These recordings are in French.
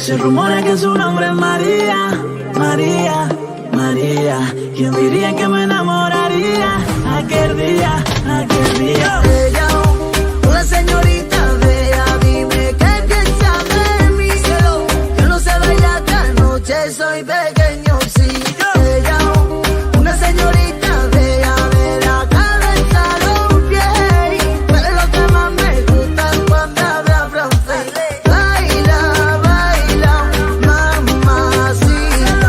Se rumora que su nombre es María, María, María. ¿Quién diría que me enamoraría aquel día, aquel día? Ella, una señorita bella, dime qué piensa de mí. Yo no sé bailar esta noche, soy pequeño, sí. Ella, una señorita bella, de la cabeza a los pies. Pero lo que más me gusta es cuando habla francés. Baila, baila, mamacita.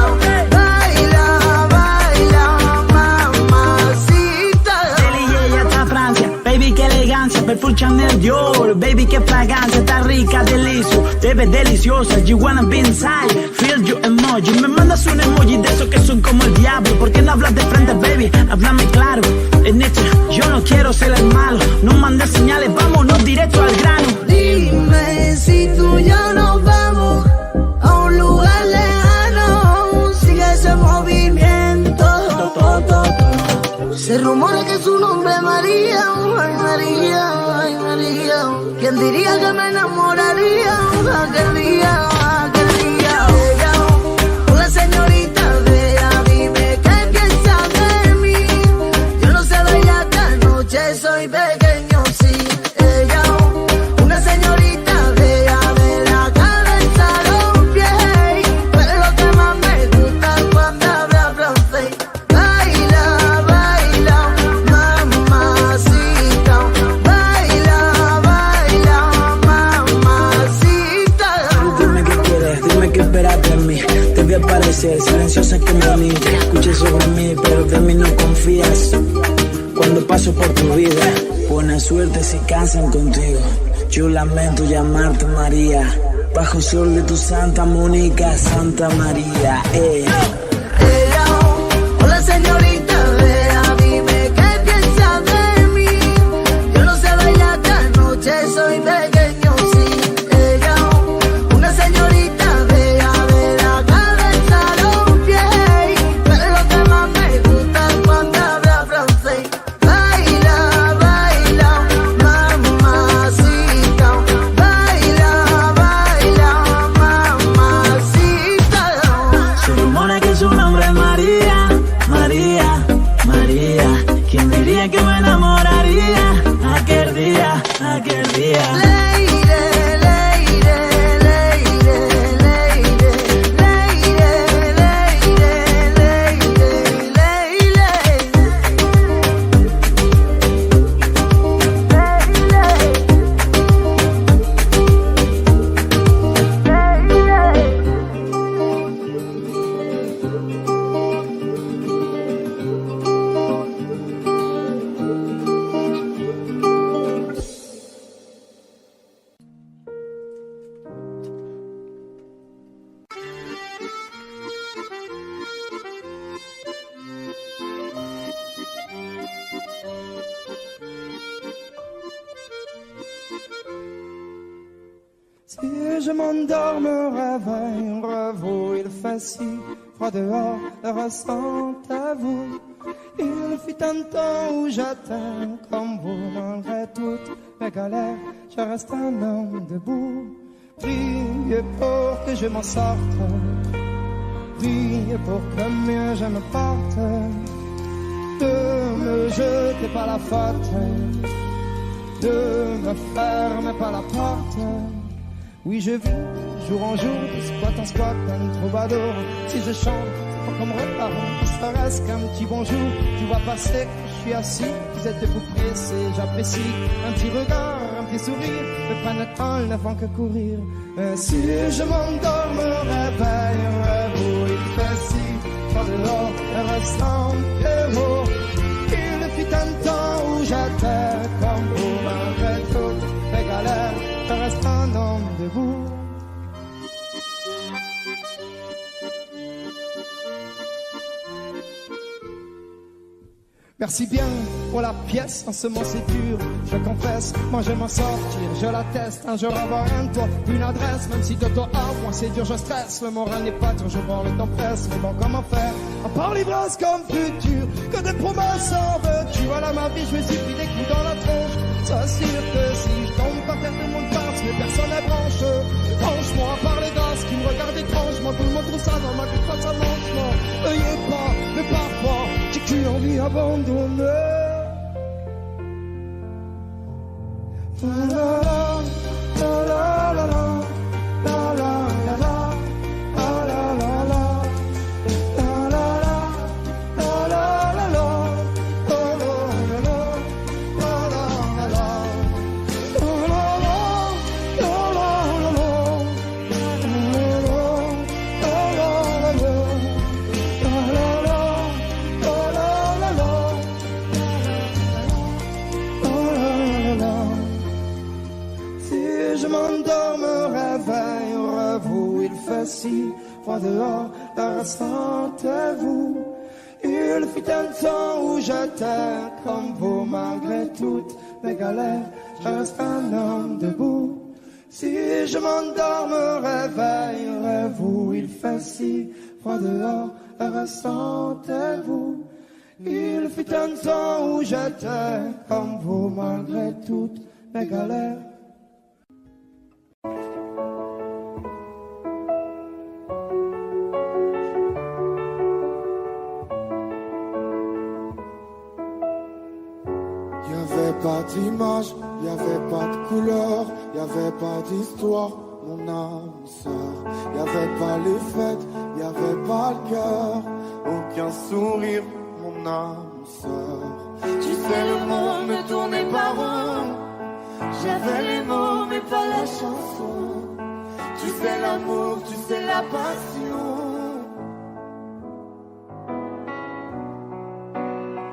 Baila, baila, mamacita. Deli, ella está Francia, baby, qué elegancia. Perfume Chanel Dior, baby, qué fragancia. Está rica, delicioso, te ves deliciosa. You wanna be inside, feel your emoji. Me mandas un emoji de esos que son como el diablo. ¿Por qué no hablas de frente, baby? Háblame claro. En esto yo no quiero ser el malo. No mandes señales, vámonos directo al grano. Dime si tú y yo nos vamos a un lugar lejano. Sigue ese movimiento. Se rumora que su nombre es María. Ay, María, ay, María. ¿Quién diría que me enamoraría aquel día, aquel día? Ella, una señorita bella, dime qué piensa de mí. Yo no sé bailar esta noche, soy pequeño, sí. Ella, una señorita bella, de la cabeza a los pies. Pero lo que más me gusta es cuando habla francés. Baila, baila, mamacita. Baila, baila, mamacita. Dime qué quieres, dime qué esperas de mí. Te voy a parecer silenciosa que me escuches sobre mí, pero de mí no confías. Cuando paso por tu vida, buena suerte si cansan contigo. Yo lamento llamarte María, bajo el sol de tu Santa Mónica, Santa María. Ella, hola señorita bella, dime qué piensa de mí. Yo no sé bailar esta noche, soy pequeño, sí. Ella, una señorita bella, de la cabeza a los pies. Pero lo que más me gusta es cuando habla francés. Baila, baila, mamacita. Baila, baila, mamacita. Se rumora que su nombre es María, María, María. ¿Quién diría que me enamoraría aquel día, aquel día? Leire, leire, leire, leire, leire, leire, Si je m'endors, me réveille, revaut, il fait si froid dehors, le ressent à vous. Il fut un temps où j'étais comme vous, malgré toutes mes galères, je reste un homme debout. Priez pour que je m'en sorte, priez pour que mieux je me porte. Ne me jetez pas la faute, ne me fermez pas la porte. Oui, je vis jour en jour, de squat en squat, un troubadour. Si je chante, c'est pas comme reparler, ça reste qu'un petit bonjour. Tu vois passer, je suis assis, vous êtes debout pressé, j'apprécie. Un petit regard, un petit sourire, me prennent le temps, ne font que courir. Si je m'endors, me réveille, vous, il fait si froid dehors, le ressent que vous. Il fut un temps où j'étais comme vous, malgré toutes les galères, je reste un homme debout. Merci bien pour la pièce, en ce moment c'est dur, je confesse, moi je m'en sortir, je l'atteste, un jour avoir un toit, une adresse, même si de toi à moi c'est dur, je stresse, le moral n'est pas toujours bon, le temps presse, mais bon comment faire, à part l'ivresse comme futur, que des promesses en veux-tu, voilà ma vie, je me suis pris des coups dans la tronche, c'est sûr que si je tombe par terre tout le monde passe, mais personne n'est branche, franchement à part les gosses qui me ça dans ma vie quand ça mange non. Veuillez pas, mais parfois j'ai qu'une envie abandonnée. La la la la la. Si froid dehors, ressentez-vous. Il fut un temps où j'étais comme vous, malgré toutes mes galères, je reste un homme debout. Si je m'endors, me réveillerez-vous. Il fait si froid dehors, ressentez-vous. Il fut un temps où j'étais comme vous, malgré toutes mes galères. Pas d'image, y'avait pas de couleur, y'avait pas d'histoire, mon âme sœur. Y'avait pas les fêtes, y'avait pas le cœur, aucun sourire, mon âme sœur. Tu sais le monde ne tournait pas rond, j'avais les mots mais pas la chanson. Tu sais l'amour, tu sais la passion.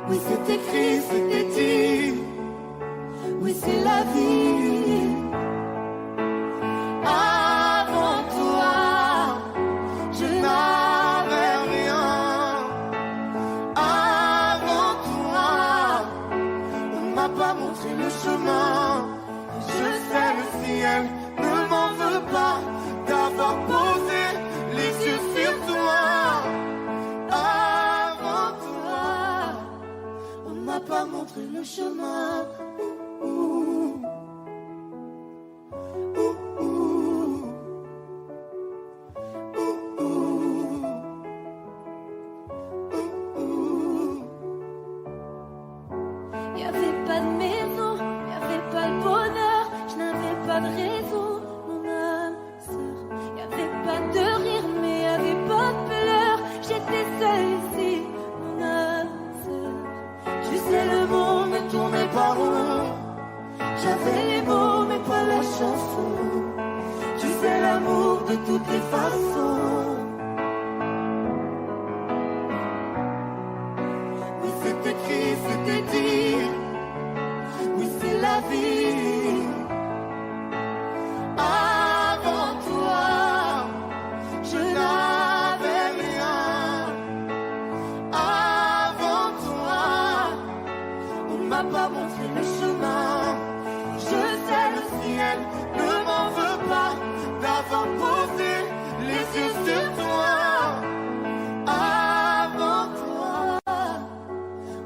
Oui c'est écrit, c'était dit. Oui, c'est la vie. Avant toi, je n'avais rien. Avant toi, on m'a pas montré le chemin. Je sais le ciel ne m'en veut pas d'avoir posé les yeux sur toi. Avant toi, on m'a pas montré le chemin. J'avais les mots mais pas la chanson. Tu sais l'amour de toutes les façons. Oui c'est écrit, c'était dit. Oui c'est la vie. Avant toi, je n'avais rien. Avant toi, on m'a pas montré le chemin. Je sais le ciel ne m'en veut pas d'avoir posé les yeux sur toi. Avant toi,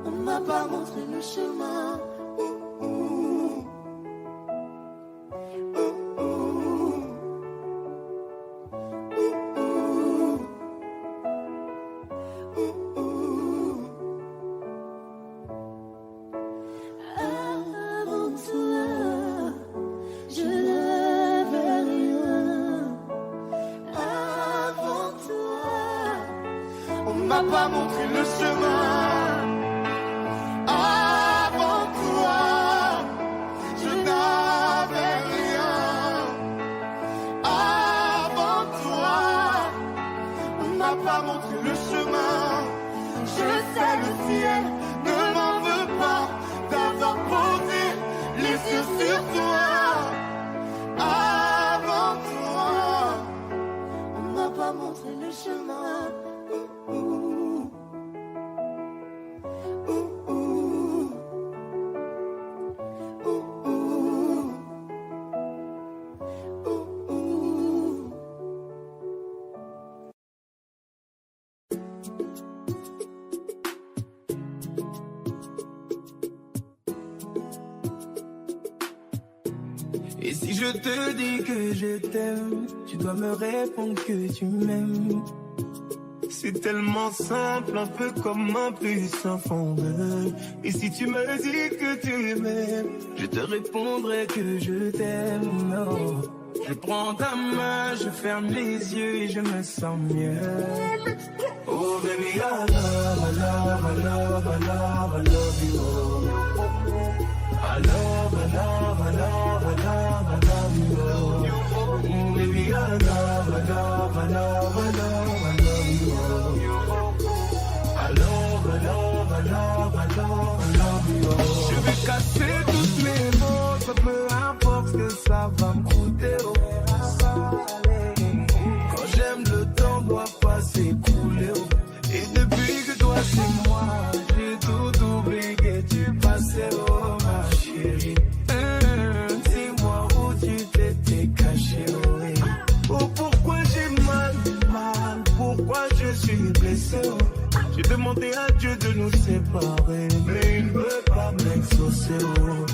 on m'a pas montré le chemin. M'a pas montré le chemin. Avant toi, je n'avais rien. Avant toi, on m'a pas montré le chemin. Je sais le ciel ne m'en veut pas d'avoir posé les yeux sur toi. Avant toi, on m'a pas montré le chemin. Et si je te dis que je t'aime, tu dois me répondre que tu m'aimes. C'est tellement simple, un peu comme un puissant fondeur. Et si tu me dis que tu m'aimes, je te répondrai que je t'aime. Non. Je prends ta main, je ferme les yeux et je me sens mieux. Oh baby, I love you. I love you. Oh baby, I love you. Je vais casser toutes mes mots, peu importe ce que ça va me coûter. Quand j'aime, le temps doit pas s'écouler. Et depuis que toi c'est moi, j'ai tout oublié du passé, oh ma chérie. Dis-moi où tu t'étais caché, oh pourquoi j'ai mal, pourquoi je suis blessé, oh. J'ai demandé à Dieu de nous séparer, mais il ne veut pas m'exaucer, oh.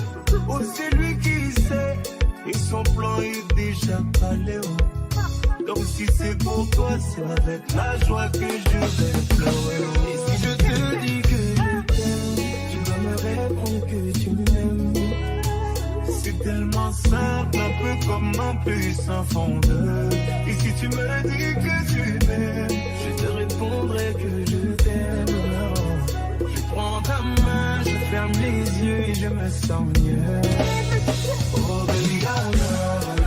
Oh c'est lui qui sait, et son plan est déjà calé, oh. Donc si c'est pour toi, c'est avec la joie que je vais pleurer, oh. Et si je te dis que je t'aime, tu dois me répondre que tu m'aimes. C'est tellement simple, un peu comme un puissant fondeur. Et si tu me dis que tu m'aimes, je te répondrai que je t'aime. Je prends ta main, je ferme les yeux et je me sens mieux. Oh baby, I love you.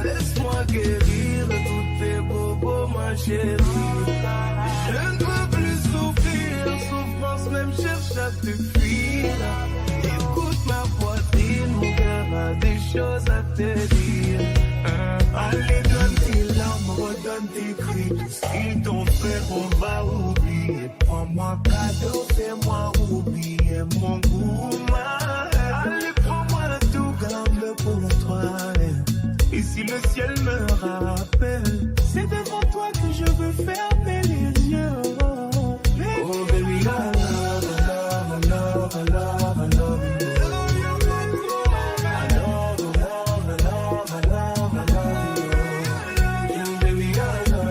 Laisse-moi guérir de tous tes bobos, ma chérie. Je ne peux plus souffrir, souffrance même cherche à te fuir. Écoute ma poitrine, mon cœur a des choses à te dire. Allez, donne tes larmes, redonne tes cris. Tout ce qu'ils t'ont fait, on va oublier. Prends-moi cadeau, fais-moi oublier mon goût. Allez, prends-moi le tout, garde-le pour toi. Et si le ciel me rappelle, c'est devant toi que je veux fermer les yeux. Oh baby, I love you. Baby, I love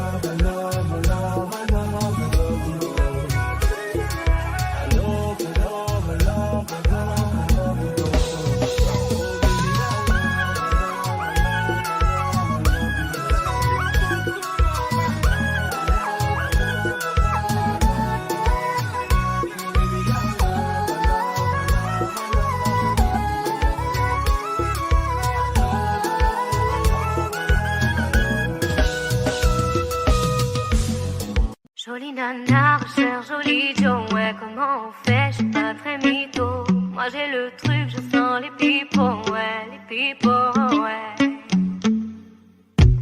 Jolie nana, recherche joli Joe, ouais, comment on fait, j'suis pas très mytho. Moi j'ai le truc, je sens les pipos, ouais.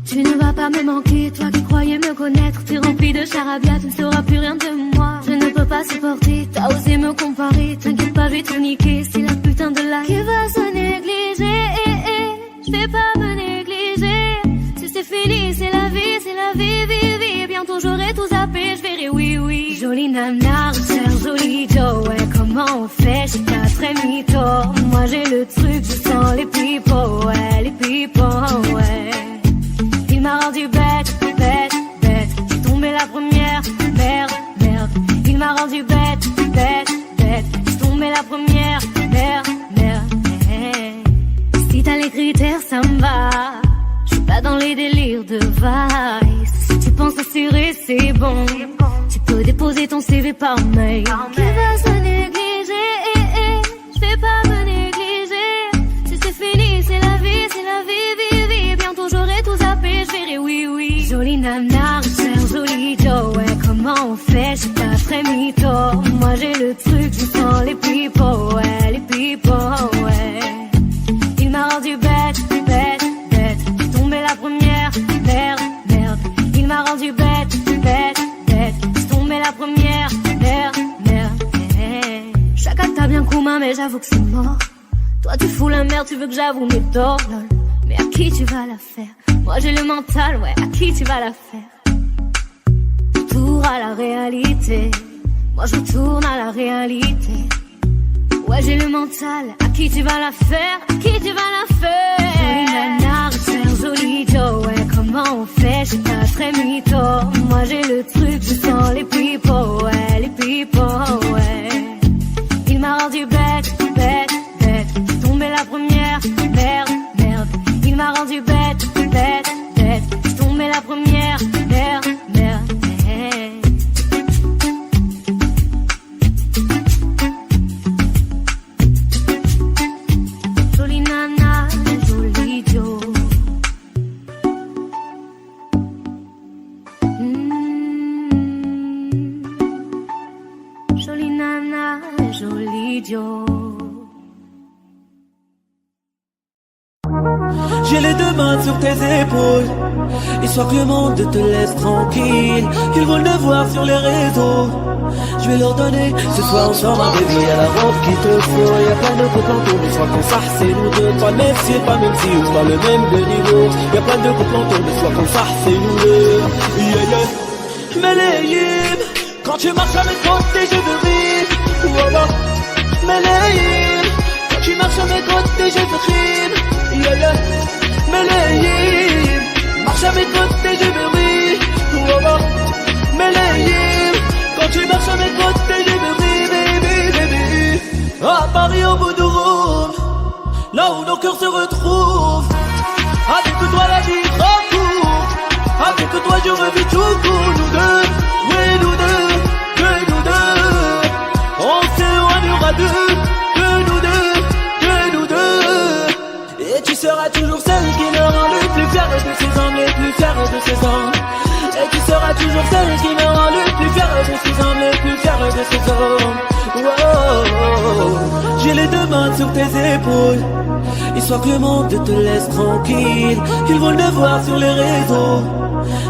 Tu ne vas pas me manquer, toi qui croyais me connaître. T'es rempli de charabia, tu ne sauras plus rien de moi. Je ne peux pas supporter, t'as osé me comparer. T'inquiète pas, je vais tout niquer, c'est la putain de la qui va se négliger. Je vais pas me négliger. Si c'est fini, c'est la vie, vie. Bientôt j'aurai tout zappé, je verrai oui. Jolie nana, recherche joli Joe, ouais, comment on fait, j'suis pas très mytho. Moi j'ai le truc, je sens les pipos, ouais. Il m'a rendu bête. J'suis tombée la première, merde. Il m'a rendu bête. J'suis tombée la première, merde. Si t'as les critères, ça me va. J'suis pas dans les délires de vice. Si tu penses assurer, c'est bon. Tu peux déposer ton CV par mail. Qui va se négliger? J'vais pas me négliger. Si c'est fini, c'est la vie, vie. Bientôt j'aurai tout zappé, j'verrai oui. Jolie nana, recherche joli Joe, ouais, comment on fait, j'suis pas très mytho. Moi j'ai le truc, je sens les pipos, ouais. Il m'a rendu bête. J'suis tombée la première, merde. Il m'a rendu bête. J'suis tombée la première, merde. Chacun t'a bien commun, mais j'avoue que c'est mort. Toi tu fous la merde, tu veux que j'avoue mes torts, lol. Mais à qui tu vas la faire? Moi j'ai le mental, ouais, à qui tu vas la faire? Retour à la réalité. Moi je retourne à la réalité. Ouais, j'ai le mental, à qui tu vas la faire? À qui tu vas la faire? Jolie nana, faire joli Joe, ouais, comment on fait? J'suis pas très mytho. Moi j'ai le truc, je sens les people, ouais, les people, ouais. Il m'a rendu bête, bête, bête. J'suis tombée la première, merde, merde. Il m'a rendu bête, bête, bête. J'suis tombée la première, merde, merde. Jolie nana, joli Joe. Jolie nana, joli Joe. J'ai les deux mains sur tes épaules, histoire que le monde te laisse tranquille. Ils veulent le voir sur les réseaux, je vais leur donner ce soir ensemble un bébé à la robe qu'il te faut. Y'a plein de couples autour, mais soit qu'on s'arrête, c'est nous deux. Pas le même style, pas le même si, ou pas le même de niveau. Y'a plein de couples autour, mais soit qu'on s'arrête, c'est nous deux. Yeah, yeah. Méléim, quand tu marches à mes côtés, je veux rire. Voilà. Méléim, quand tu marches à mes côtés, je veux rire. Yeah, yeah. Méléim, marche à mes côtés, je veux rire. Voilà. Méléim, quand tu marches à mes côtés, je veux rire, baby, baby. À Paris, au bout du Rhône, là où nos cœurs se retrouvent. Avec toi, la vie trop courte. Avec toi, je revis tout court. Nous deux, oui, nous deux, que nous deux. On s'éloignera deux, que nous deux, que nous deux. Et tu seras toujours celle qui me rend le plus fier de ses hommes, les plus fiers de ses hommes. Et tu seras toujours celle qui me rend le plus fier de ses hommes, les plus fiers de ses hommes. Wow. J'ai les deux mains sur tes épaules, histoire que le monde te laisse tranquille. Ils veulent le voir sur les réseaux,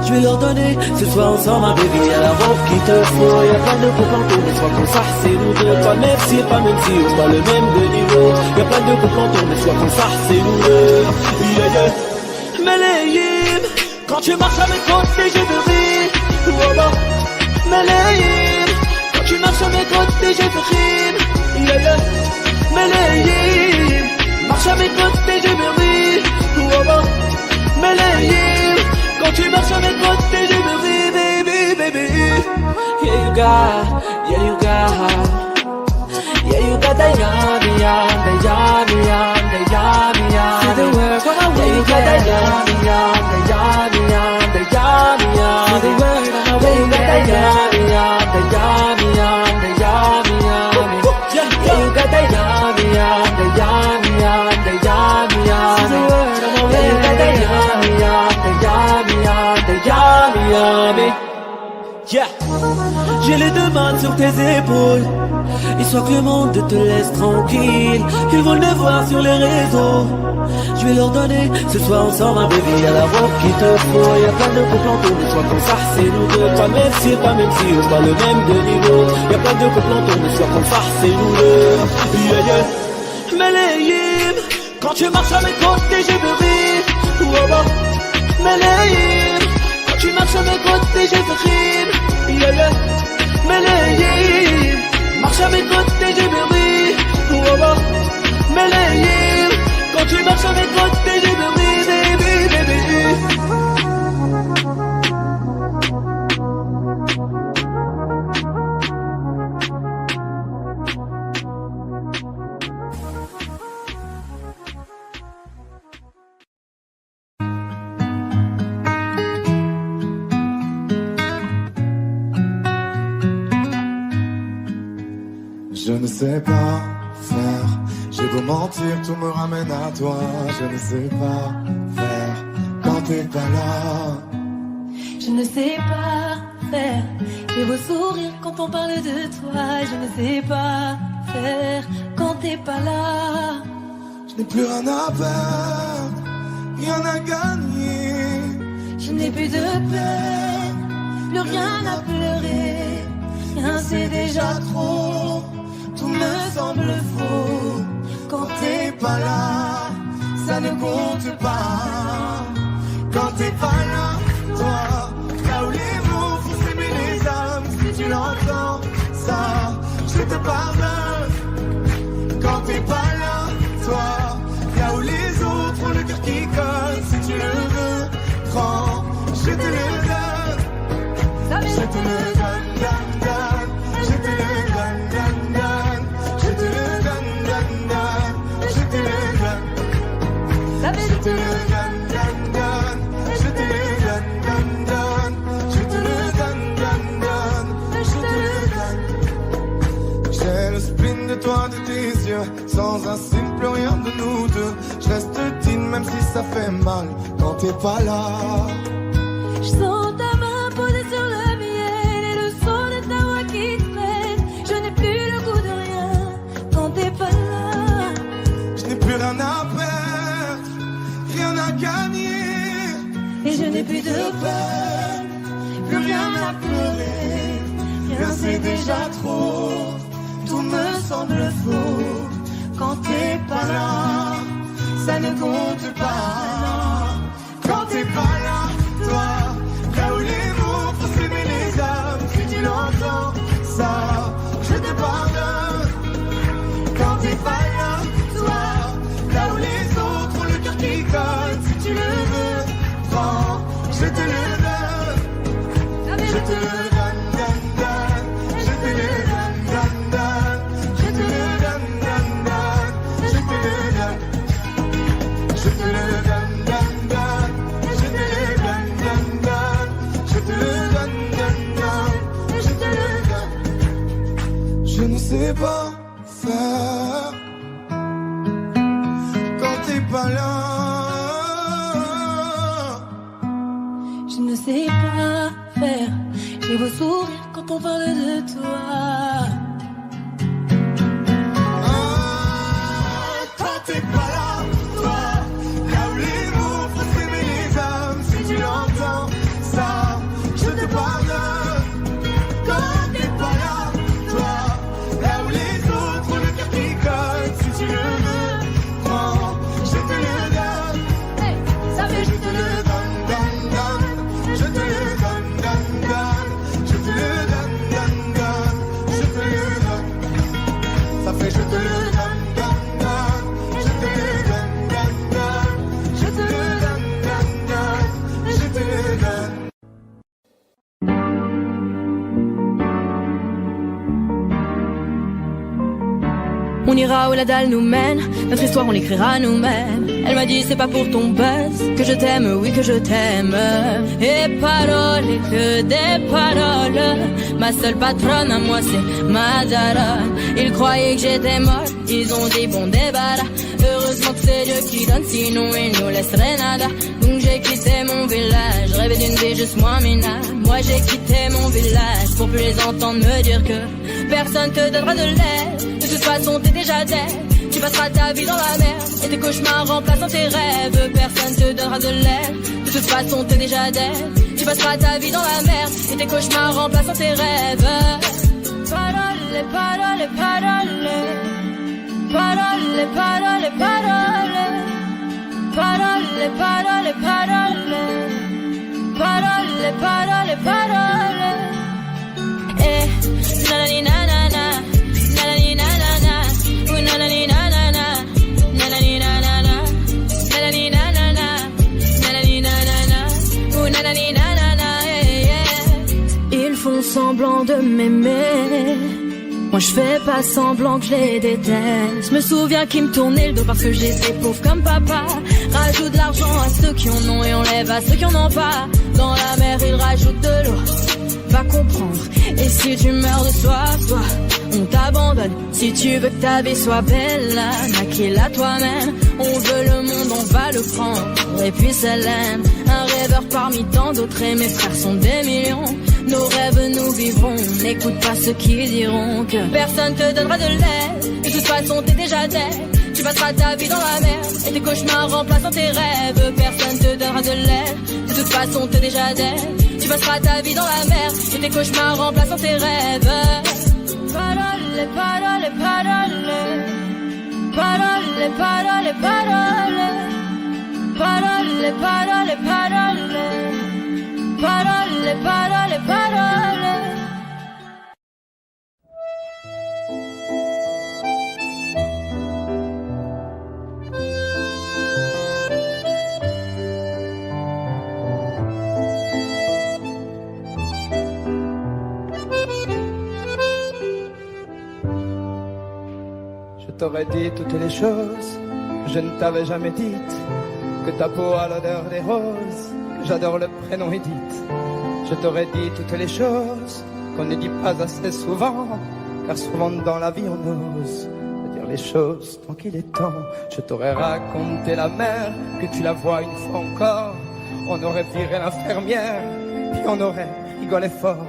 je vais leur donner ce soir ensemble un bébé à la robe qu'il te faut. Y'a plein de couples autour, mais soit qu'on s'arrête, c'est nous deux. Pas le même si, pas même si, ou pas le même de niveau. Y'a plein de couples autour, mais soit qu'on s'arrête, c'est nous deux. Yeah, yeah. Méléim, quand tu marches à mes côtés, je veux rire. Voilà. Méléim, quand tu marches à mes côtés, je veux rire. Yeah, yeah. Méléim, marche à mes côtés, je veux rire. Voilà. Méléim, quand tu marches à mes côtés, je veux rire, baby, baby. Yeah, you got, yeah, you got. Yeah, you got that yummy, yum, the yummy, yum, the yummy, yum. See the word on my way. Yeah, you got that yummy, yum, the yummy, yum, the yummy, yum. See the word on my way. Yeah, you got that yummy, yum, the yummy, yum, the yummy, yum. Yeah, you got that yummy, yum, the yummy, yum, the yummy, yum. See the word on my way. Yeah, you got that yummy, yum, the yummy, yum, the yummy, yummy. Yeah. J'ai les deux mains sur tes épaules, histoire que le monde te laisse tranquille. Ils veulent le voir sur les réseaux, je vais leur donner ce soir ensemble un bébé à la robe qu'il te faut. Y'a plein de couples autour, mais soit qu'on s'arrête, c'est nous deux. Pas le même si, pas même si, ou pas le même de niveau. Y'a plein de couples autour, mais soit qu'on s'arrête, c'est nous deux. Yeah, yeah. Méléim, quand tu marches à mes côtés, je veux rire. Voilà. Méléim, quand tu marches à mes côtés, je veux rire. Yeah, yeah. Méléim, marche à mes côtés, je veux rire. Voilà. Méléim, quand tu marches à mes côtés, je veux rire, baby, baby. Je ne sais pas faire, j'ai beau mentir, tout me ramène à toi. Je ne sais pas faire quand t'es pas là. Je ne sais pas faire, j'ai beau sourire quand on parle de toi. Je ne sais pas faire quand t'es pas là. Je n'ai plus rien à perdre, rien à gagner. Je n'ai plus de peine, plus rien à pleurer. Rien c'est déjà trop, tout me semble faux. quand t'es pas là, ça ne compte pas. Quand t'es pas là, toi, là où les mots font s'aimer les âmes, si tu l'entends, ça, je te pardonne. Quand t'es pas là, toi, là où les autres ont le cœur qui colle, si tu le veux, prends, je te le donne. Je te le donne, donne, donne. Je te le donne, donne, donne. Je te le donne, donne, donne. Je te le donne. Je te le donne, donne, donne. Je te le donne, donne, donne. Je te le donne, donne, donne. Je te le donne. J'ai le spleen de toi, de tes yeux. Sans un signe, plus rien de nous deux. Je reste digne même si ça fait mal. Quand t'es pas là. Je sens ta main posée sur le miel et le son de ta voix qui traîne. Je n'ai plus le goût de rien quand t'es pas là. Je n'ai plus rien à perdre, rien à gagner. Et je n'ai plus de peur, Plus rien à pleurer, rien c'est déjà trop. Tout me semble faux quand t'es pas là. Ça ne compte pas. Quand t'es pas là, toi, là où les mots font s'aimer les âmes, si tu l'entends, ça, je te pardonne. Quand t'es pas là, toi, là où les autres ont le cœur qui colle, si tu le veux, prends, je te le donne. Je te le donne, donne, donne. Je te le donne, donne, donne. Je te le donne, donne, donne. Je te le donne. Je te le donne, donne, donne. Je te le donne, donne, donne. Je te le donne, donne, donne. Je te le donne. Je ne sais pas faire quand t'es pas là. je ne sais pas faire. J'ai beau sourire quand on parle de toi. Quand t'es pas là, toi, là où les mots font s'aimer les âmes, si tu l'entends, ça, je te pardonne. Quand t'es pas là, toi, là où les autres ont le cœur qui colle, si tu le veux, prends, je te le donne. Ça fait Je te le donne, donne, donne. Je te le donne, donne, donne. Je te le donne, donne, donne. Je te le donne. Ça fait je te le donne, donne, donne. Je te le donne, donne, donne. Je te le donne, donne, donne. Je te le donne. On ira où la dalle nous mène, notre histoire on l'écrira nous-mêmes. Elle m'a dit c'est pas pour ton buzz que je t'aime, oui que je t'aime. Et paroles, et que des paroles. Ma seule patronne à moi c'est ma daronne. Ils croyaient que j'étais morte, ils ont dit bon débarras. Heureusement que c'est Dieu qui donne, sinon il nous laisserait nada. Donc j'ai quitté mon village, rêvé d'une vie juste moins minable. Moi j'ai quitté mon village pour plus les entendre me dire que personne te donnera de l'aide. De toute façon t'es déjà dead. Tu passeras ta vie dans la merde et tes cauchemars remplaçant tes rêves. Personne te donnera de l'aide. De toute façon t'es déjà dead. Tu passeras ta vie dans la merde et tes cauchemars remplaçant tes rêves. Parole, parole, parole. Parole, parole, parole. Parole, parole, parole. Parole, parole, parole. Eh, nanani nanana. Nanani nanana. Ooh, nanani nanana. Nanani nanana. Nanani nanana. Nanani nanana. Ooh, nanani nanana. Ils font semblant de m'aimer. Moi je fais pas semblant que je les déteste. Je me souviens qu'ils me tournaient le dos parce que j'étais pauvre comme papa. Rajoute de l'argent à ceux qui en ont et enlève à ceux qui en ont pas. Dans la mer ils rajoutent de l'eau, va comprendre. Et si tu meurs de soif, toi, on t'abandonne. Si tu veux que ta vie soit belle, maquille-la toi-même. On veut le monde, on va le prendre. Et puis c'est l'aime. Un rêveur parmi tant d'autres et mes frères sont des millions. Nos rêves nous vivrons, n'écoute pas ceux qui diront que personne te donnera de l'aide. De toute façon t'es déjà dead. Tu passeras ta vie dans la merde et tes cauchemars remplaçant tes rêves. Personne te donnera de l'aide. De toute façon t'es déjà dead. Tu passeras ta vie dans la merde et tes cauchemars remplaçant tes rêves. Parole, parole, parole. Parole, parole, parole. Parole, parole, parole. Parole, parole, parole. Je t'aurais dit toutes les choses que je ne t'avais jamais dites, que ta peau a l'odeur des roses, que j'adore le prénom Edith. Je t'aurais dit toutes les choses qu'on ne dit pas assez souvent, car souvent dans la vie on ose dire les choses tant qu'il est temps. Je t'aurais raconté la mer, que tu la vois une fois encore. On aurait viré l'infirmière, puis on aurait rigolé fort.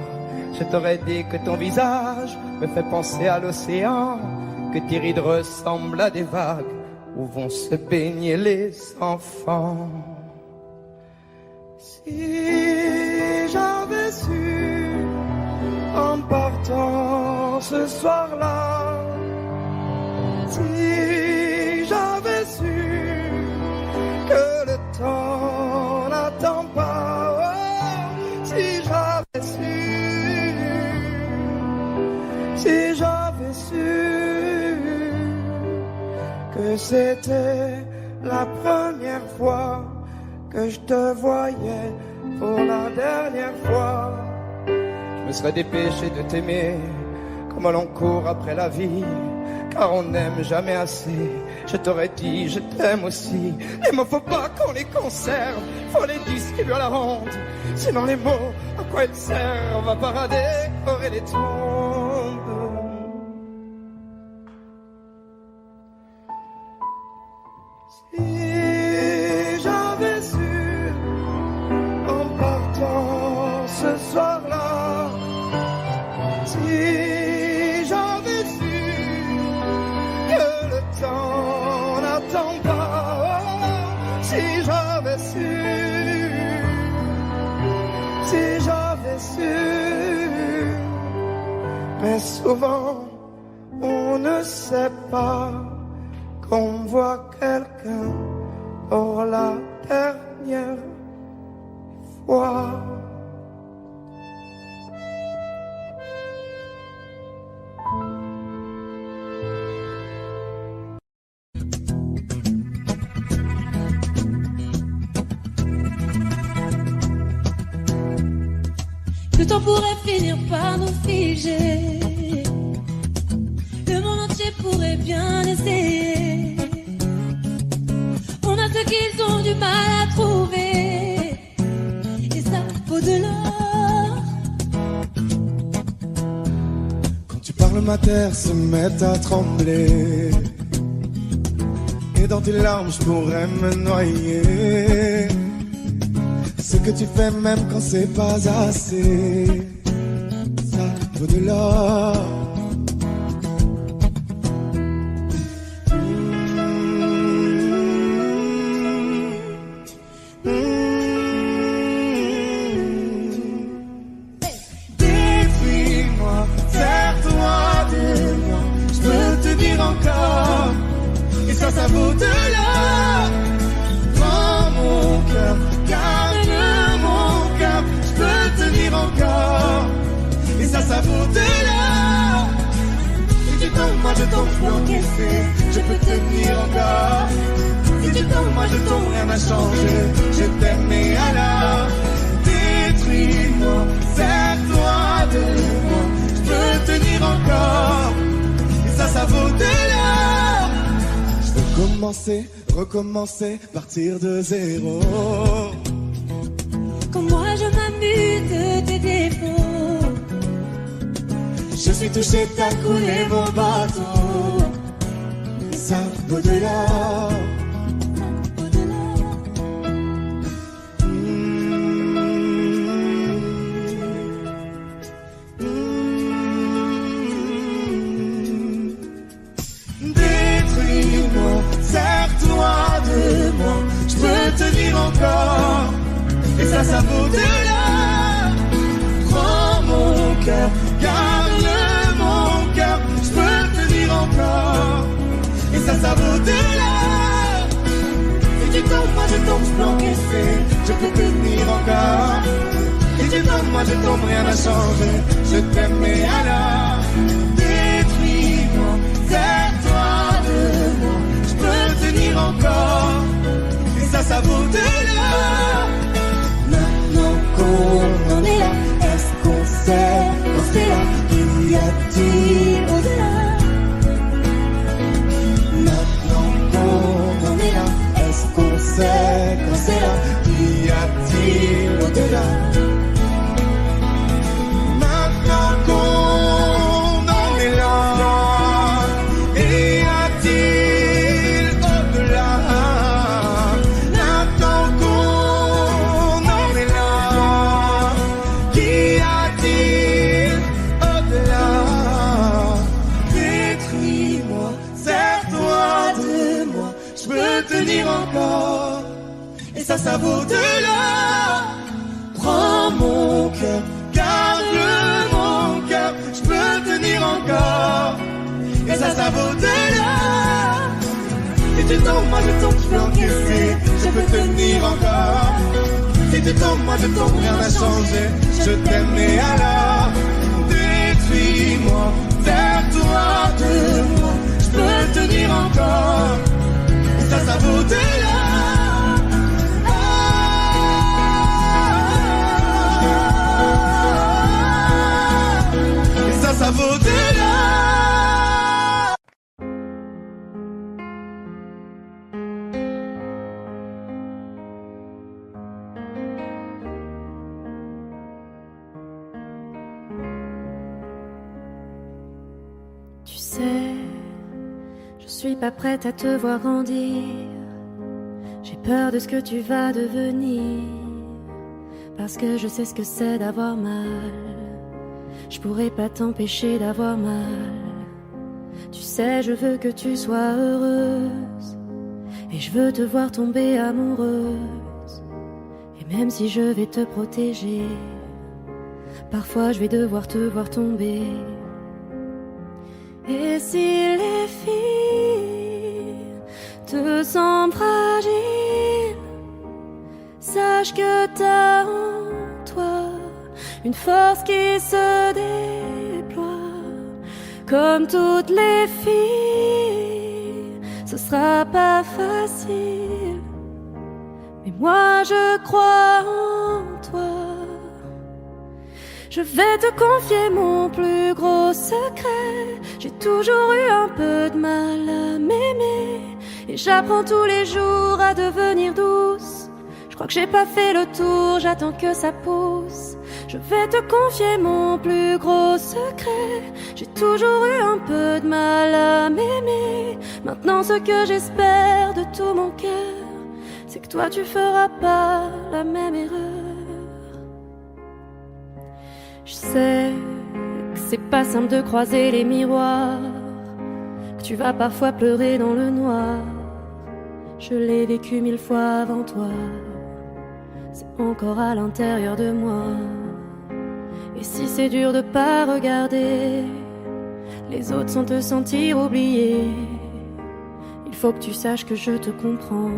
Je t'aurais dit que ton visage me fait penser à l'océan, que tes rides ressemblent à des vagues où vont se baigner les enfants. Si j'avais su en partant ce soir-là, si j'avais su que le temps n'attend pas, oh, si j'avais su, si j'avais su que c'était la première fois que je te voyais pour la dernière fois, je me serais dépêché de t'aimer comme l'on court après la vie, car on n'aime jamais assez. Je t'aurais dit je t'aime aussi. Les mots faut pas qu'on les conserve, faut les distribuer à la ronde, sinon les mots à quoi ils servent à parader, décorer les tombes. Si j'avais su en partant ce soir-là, si j'avais su que le temps n'attend pas, oh, si j'avais su, si j'avais su, mais souvent on ne sait pas qu'on voit quelqu'un pour la dernière fois. Le temps pourrait finir par nous figer, le monde entier pourrait bien essayer. On a ce qu'ils ont du mal à trouver, et ça vaut de l'or. Quand tu parles, ma terre se met à trembler, et dans tes larmes je pourrais me noyer. Ce que tu fais même quand c'est pas assez, ça vaut de l'or. Détruis-moi, serre-toi de moi, je peux te dire encore, et ça vaut de l'or. Prends mon cœur, garde mon cœur, je peux te dire encore, et ça vaut de l'or. Si tu tombes, moi je tombe pour encaisser, je peux tenir encore. Si tu tombes, moi je tombe, rien n'a changé, je t'aime et alors détruis-moi, serre-toi de moi, je peux tenir encore, et ça vaut de l'or. Je veux commencer, recommencer, partir de zéro. Comme moi je m'amuse de tes défauts, Je suis touché, t'as coulé mon bateau, ça vaut de l'or. Détruis-moi, serre-toi de moi, je peux te dire encore, et ça vaut de l'or. Prends mon cœur, garde mon cœur, je peux te dire encore, et ça ça vaut de l'or. Si tu tombes, moi je tombe, je peux encaisser, je peux tenir encore. Si tu tombes, moi je tombe, rien n'a changé, je t'aime mais alors détruis-moi, sers-toi de moi, je peux tenir encore. Et ça vaut de l'or. Maintenant qu'on en est là, est-ce qu'on sait qu'on c'est là? Y a-t-il au-delà? Maintenant qu'on en est là, est-ce qu'on sait qu'on c'est là? Y a-t-il au-delà? Maintenant qu'on en est là, y a-t-il au-delà? Maintenant qu'on en est là, qu'y a-t-il au-delà? Détruis-moi, sers-toi de moi, je peux tenir encore. Et ça vaut de l'or. Prends mon cœur, garde mon cœur, je peux tenir encore. Et ça vaut de l'or. Si tu tombes, moi je tombe, je peux encaisser, je peux tenir encore. Si tu tombes, moi je tombe, rien n'a changé, je t'aime mais alors détruis-moi, sers-toi de moi, je peux tenir encore. Et ça vaut de l'or. Ça vaut de l'or. Tu sais, je suis pas prête à te voir grandir. J'ai peur de ce que tu vas devenir, parce que je sais ce que c'est d'avoir mal. Je pourrais pas t'empêcher d'avoir mal. Tu sais, je veux que tu sois heureuse, et je veux te voir tomber amoureuse. Et même si je vais te protéger, parfois je vais devoir te voir tomber. Et si les filles te sentent fragile, sache que t'as en toi une force qui se déploie. Comme toutes les filles, ce sera pas facile, mais moi je crois en toi. Je vais te confier mon plus gros secret. J'ai toujours eu un peu de mal à m'aimer, et j'apprends tous les jours à devenir douce. Je crois que j'ai pas fait le tour, j'attends que ça pousse. Je vais te confier mon plus gros secret. J'ai toujours eu un peu de mal à m'aimer. Maintenant ce que j'espère de tout mon cœur, c'est que toi tu feras pas la même erreur. Je sais que c'est pas simple de croiser les miroirs, que tu vas parfois pleurer dans le noir. Je l'ai vécu 1000 fois avant toi, c'est encore à l'intérieur de moi. Et si c'est dur de pas regarder les autres sans te sentir oublié, il faut que tu saches que je te comprends,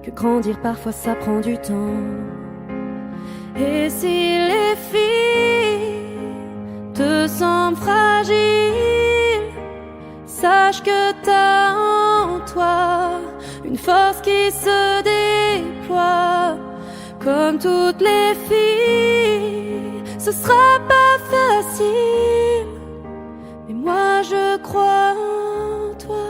que grandir parfois ça prend du temps. Et si les filles te sentent fragile, sache que t'as en toi une force qui se déploie. Comme toutes les filles, ce sera pas facile, mais moi je crois en toi.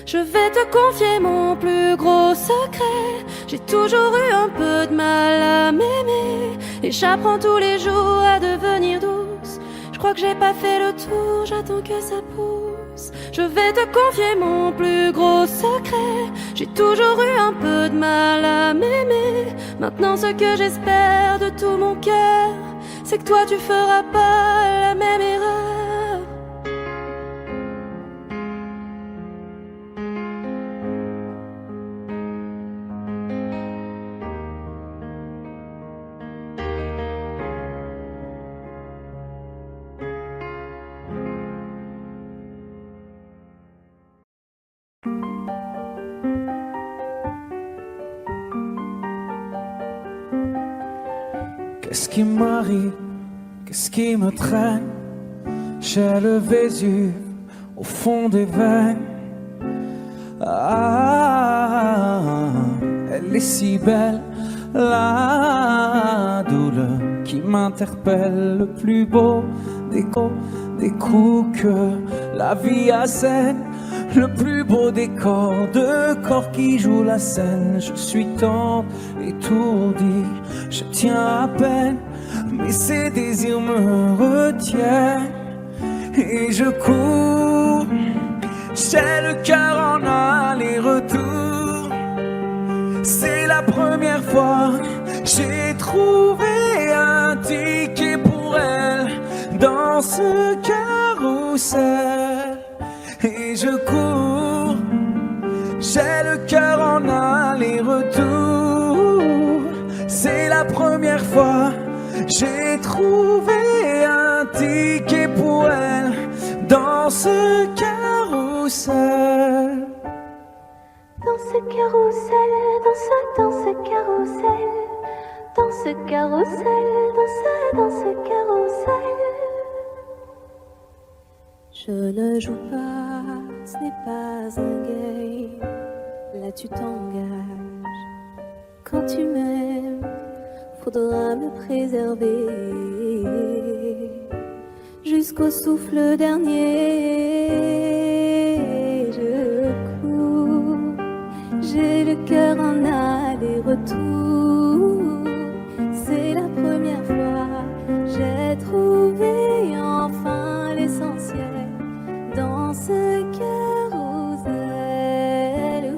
Je vais te confier mon plus gros secret. J'ai toujours eu un peu de mal à m'aimer, et j'apprends tous les jours à devenir douce. Je crois que j'ai pas fait le tour, j'attends que ça pousse. Je vais te confier mon plus gros secret. J'ai toujours eu un peu de mal à m'aimer. Maintenant ce que j'espère de tout mon cœur, c'est que toi tu feras pas la même erreur. Qu'est-ce qui m'arrive? Qu'est-ce qui me traîne? J'ai le Vésuve au fond des veines. Ah, elle est si belle, la douleur qui m'interpelle. Le plus beau des coups que la vie assène. Le plus beau des corps, de corps qui jouent la scène. Je suis tant étourdi, je tiens à peine, mais ces désirs me retiennent. Et je cours, j'ai le cœur en aller-retour. C'est la première fois que j'ai trouvé un ticket pour elle dans ce carrousel. Et je cours, j'ai le cœur en aller-retour. C'est la première fois que j'ai trouvé un ticket pour elle dans ce carrousel. Dans ce carrousel, dans ce carrousel, dans ce carrousel, dans ce carrousel. Je ne joue pas, ce n'est pas un game. Là tu t'engages. Quand tu m'aimes, faudra me préserver jusqu'au souffle dernier. Je cours, j'ai le cœur en aller-retour. C'est la première fois, j'ai trouvé enfin l'essentiel dans ce carrousel.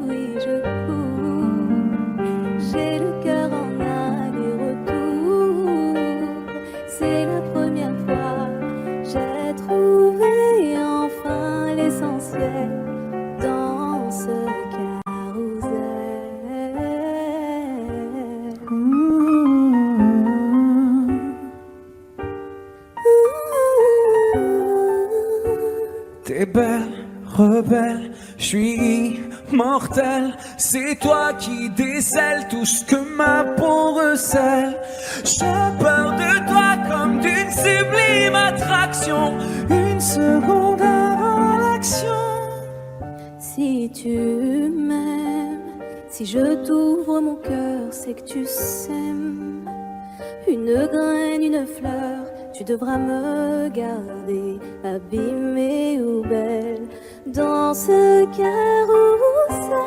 Oui, je cours, j'ai le cœur en aller-retour. C'est la première fois, j'ai trouvé enfin l'essentiel dans ce T'es belle, rebelle, je suis immortel. C'est toi qui décèles tout ce que ma peau recèle. J'ai peur de toi comme d'une sublime attraction. Une seconde avant l'action. Si tu m'aimes, si je t'ouvre mon cœur, c'est que tu sèmes une graine, une fleur. Tu devras me garder abîmée ou belle dans ce carrousel.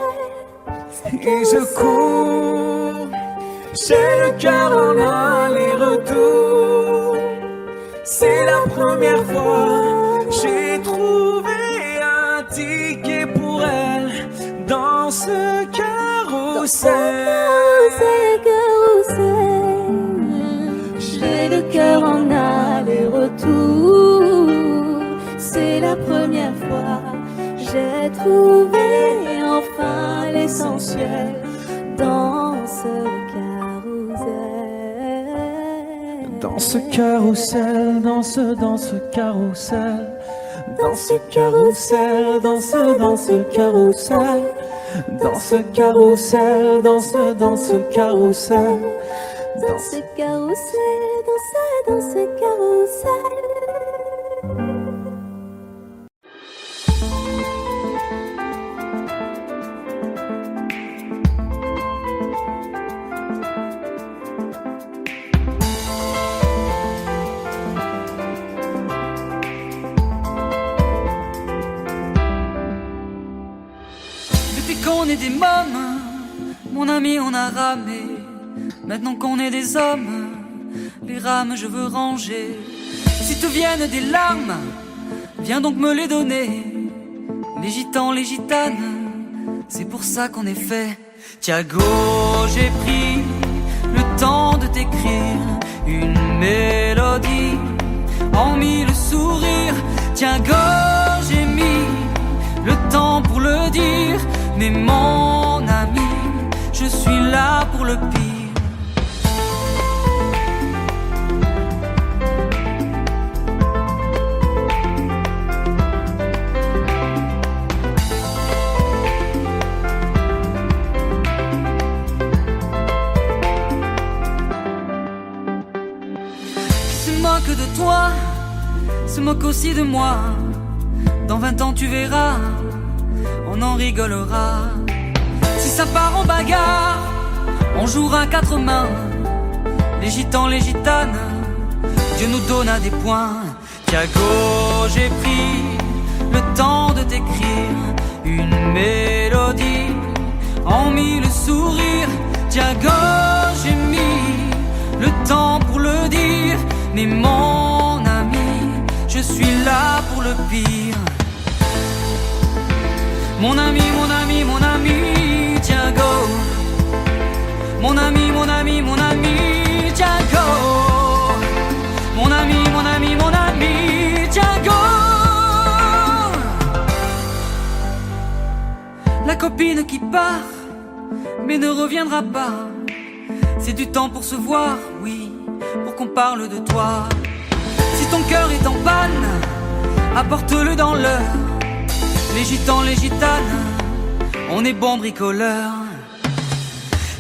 Et je cours, j'ai le cœur en aller-retour. C'est la première fois, j'ai trouvé un ticket pour elle dans ce carrousel. J'ai le cœur en aller-retour. C'est la première fois, j'ai trouvé enfin l'essentiel dans ce carrousel. Dans ce carrousel, dans ce carrousel. Dans ce carrousel, dans ce carrousel. Dans ce carrousel, dans ce carrousel. Dans ce carrousel, dans ce carrousel. Depuis qu'on est des mômes, mon ami, on a ramé. Maintenant qu'on est des hommes, les rames je veux ranger. Si te viennent des larmes, viens donc me les donner. Les gitans, les gitanes, c'est pour ça qu'on est fait. Thiago, j'ai pris le temps de t'écrire une mélodie en mille sourires. Thiago, j'ai mis le temps pour le dire. Mais mon ami, je suis là pour le pire. que de toi, se moque aussi de moi. Dans 20 ans tu verras, on en rigolera. Si ça part en bagarre, on jouera 4 mains. Les gitans, les gitanes, Dieu nous donna des points. Thiago, j'ai pris le temps de t'écrire une mélodie en 1000 sourires. Thiago, j'ai mis le temps pour le dire. Mais mon ami, je suis là pour le pire. Mon ami, mon ami, mon ami, Thiago. Mon ami, mon ami, mon ami, Thiago. Mon ami, mon ami, mon ami, Thiago. La copine qui part, mais ne reviendra pas. C'est du temps pour se voir, oui, pour qu'on parle de toi. Si ton cœur est en panne, apporte-le dans l'heure. Les gitans, les gitanes, on est bons bricoleurs.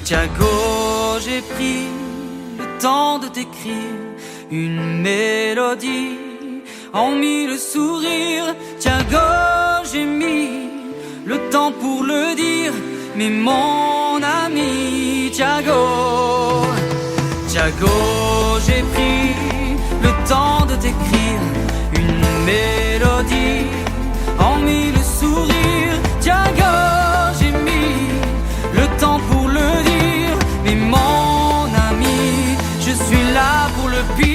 Thiago, j'ai pris le temps de t'écrire une mélodie en 1000 sourires. Thiago, j'ai mis le temps pour le dire. Mais mon ami, Thiago, Thiago, j'ai pris le temps de t'écrire une mélodie en 1000 sourires. Thiago, j'ai mis le temps pour le dire. Mais mon ami, je suis là pour le pire.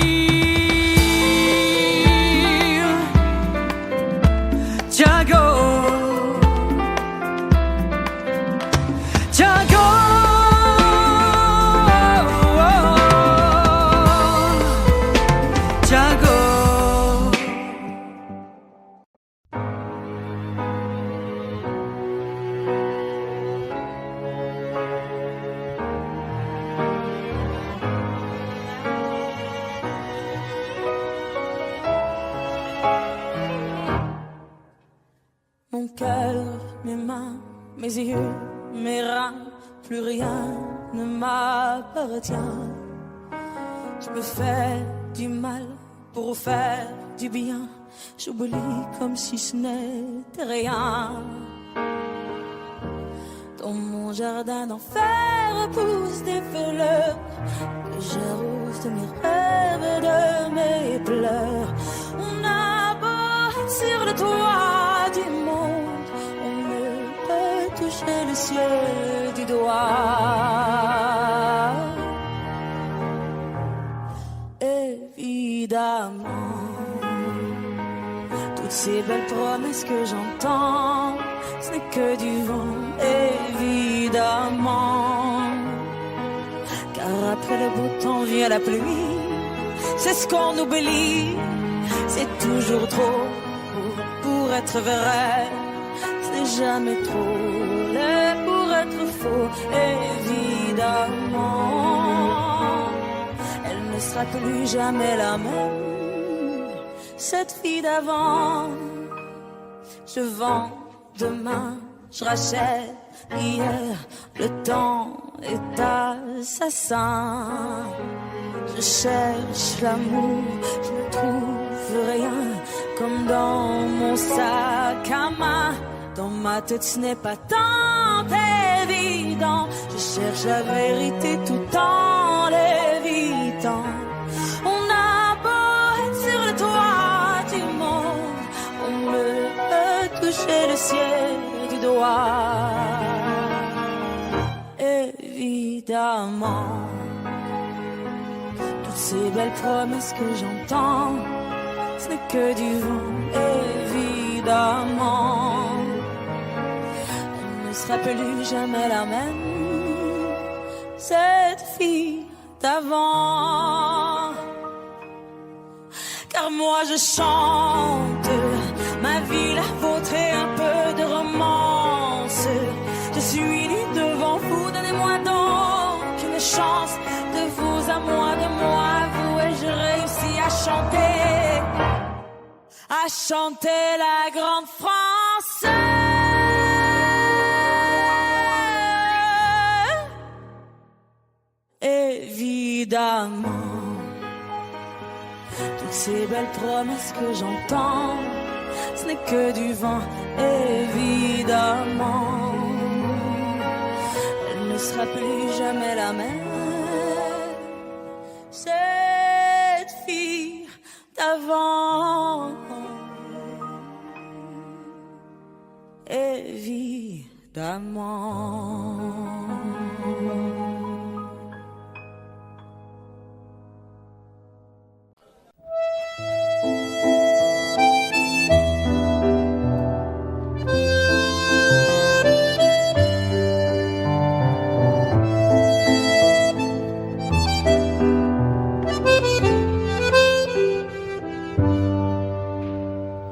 Thiago, Thiago. Mon cœur, mes mains, mes yeux, mes reins, plus rien ne m'appartient. Je me fais du mal pour faire du bien. J'oublie comme si ce n'était rien. Dans mon jardin d'enfer poussent des fleurs que j'arrose de mes rêves et de mes pleurs. On a beau être sur le toit du monde, on ne peut toucher le ciel du doigt. Évidemment, toutes ces belles promesses que j'entends, ce n'est que du vent, évidemment. Car après le beau temps vient la pluie, c'est ce qu'on oublie. C'est toujours trop pour être vrai, ce n'est jamais trop laid pour être faux, évidemment. Elle ne sera plus jamais la même, cette fille d'avant. Je vends demain, je rachète hier, le temps est assassin. Je cherche l'amour, je ne trouve rien, comme dans mon sac à main. Dans ma tête ce n'est pas tant évident, je cherche la vérité tout en l'évitant. On a beau être sur le toit du monde, on ne peut toucher le ciel du doigt. Évidemment, toutes ces belles promesses que j'entends, ce n'est que du vent, évidemment. Elle ne sera plus jamais la même, cette fille d'avant. Car moi je chante ma vie, la vôtre et un peu de romance. Je suis nue devant vous, donnez-moi donc une chance. De vous à moi, de moi à vous, et je réussis à chanter la grande France. Évidemment, Toutes ces belles promesses que j'entends, ce n'est que du vent, évidemment. Elle ne sera plus jamais la même, cette fille d'avant. Évidemment.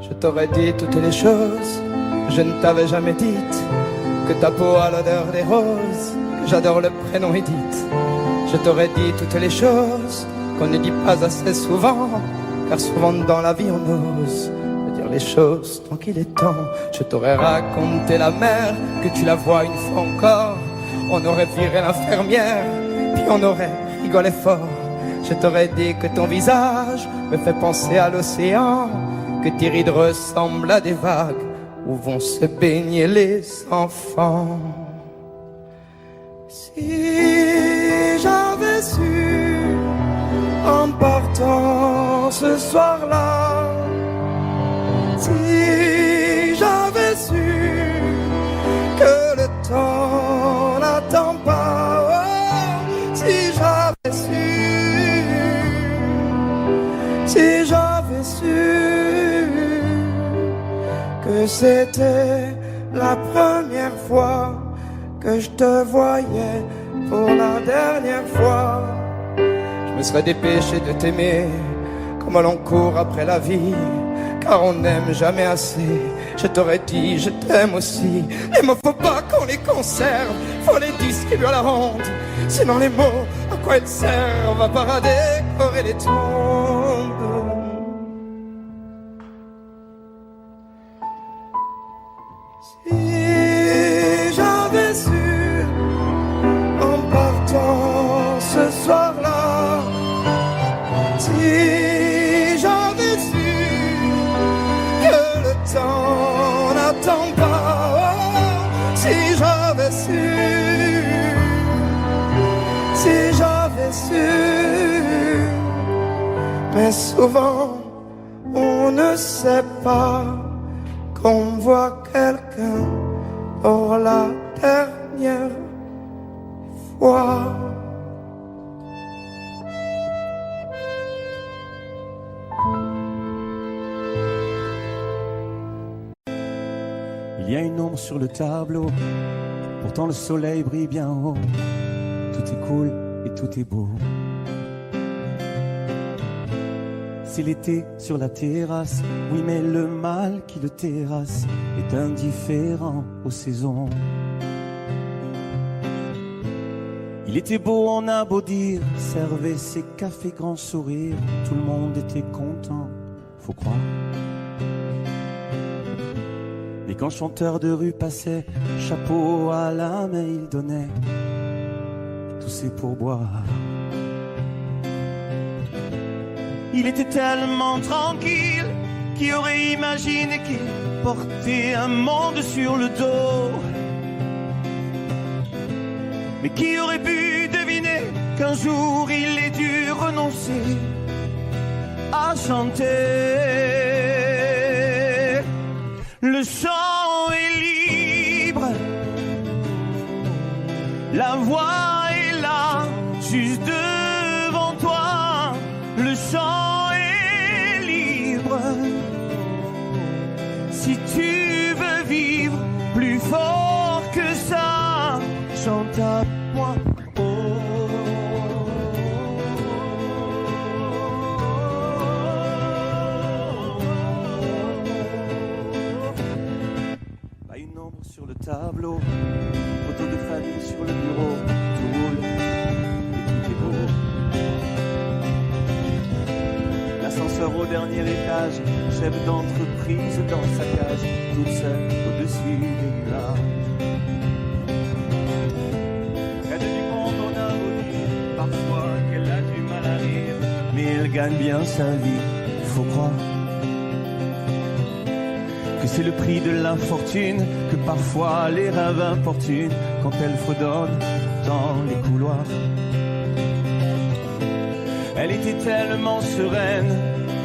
Je t'aurais dit toutes les choses que je ne t'avais jamais dites, que ta peau a l'odeur des roses, que j'adore le prénom Edith. Je t'aurais dit toutes les choses qu'on ne dit pas assez souvent, car souvent dans la vie on ose dire les choses tant qu'il est temps. Je t'aurais raconté la mer, que tu la vois une fois encore. On aurait viré l'infirmière, puis on aurait rigolé fort. Je t'aurais dit que ton visage me fait penser à l'océan, que tes rides ressemblent à des vagues où vont se baigner les enfants. Si j'avais su en partant ce soir-là, si j'avais su que le temps n'attend pas, oh, si j'avais su, si j'avais su que c'était la première fois que je te voyais pour la dernière fois, je me serais dépêché de t'aimer comme l'on court après la vie, car on n'aime jamais assez. Je t'aurais dit je t'aime aussi. Les mots faut pas qu'on les conserve, faut les distribuer à la ronde, sinon les mots à quoi ils servent à part à décorer les tombes. Si j'avais su en partant ce soir-là, si j'avais su que le temps n'attend pas, oh, si j'avais su, si j'avais su. Mais souvent on ne sait pas qu'on voit quelqu'un pour la dernière fois. Il y a une ombre sur le tableau, pourtant le soleil brille bien haut. Tout est cool et tout est beau. C'est l'été sur la terrasse, oui mais le mal qui le terrasse est indifférent aux saisons. Il était beau, on a beau dire, servait ses cafés grand sourire, tout le monde était content, faut croire. Et quand chanteur de rue passait, chapeau à la main il donnait tous ses pourboires. Il était tellement tranquille, qui aurait imaginé qu'il portait un monde sur le dos. Mais qui aurait pu deviner qu'un jour il ait dû renoncer à chanter. Le chant est libre, la voix est là, juste devant toi. Le chant est libre, si tu veux vivre plus fort que ça, chante à moi. Pas une ombre sur le tableau, photo de famille sur le bureau, tout roule et tout est beau. L'ascenseur au dernier étage, chef d'entreprise dans sa cage, toute seule au-dessus des nuages. Près du monde on a beau dire parfois qu'elle a du mal à rire, mais elle gagne bien sa vie, faut croire que c'est le prix de l'infortune, que parfois les rêves importunent quand elle fredonne dans les couloirs. Elle était tellement sereine,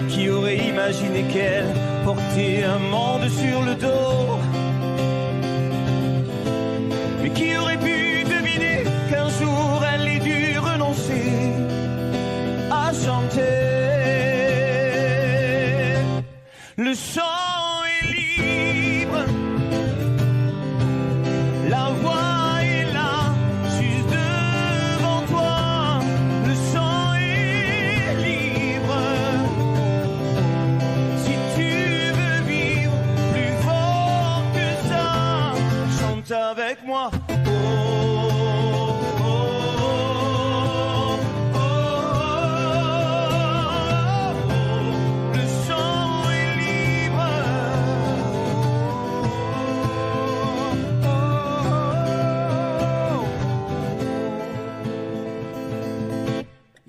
qui aurait imaginé qu'elle portait un monde sur le dos? Mais qui aurait pu deviner qu'un jour elle ait dû renoncer à chanter? Le chant est libre, la voix est là, juste devant toi. Le chant est libre, si tu veux vivre plus fort que ça, chante avec moi.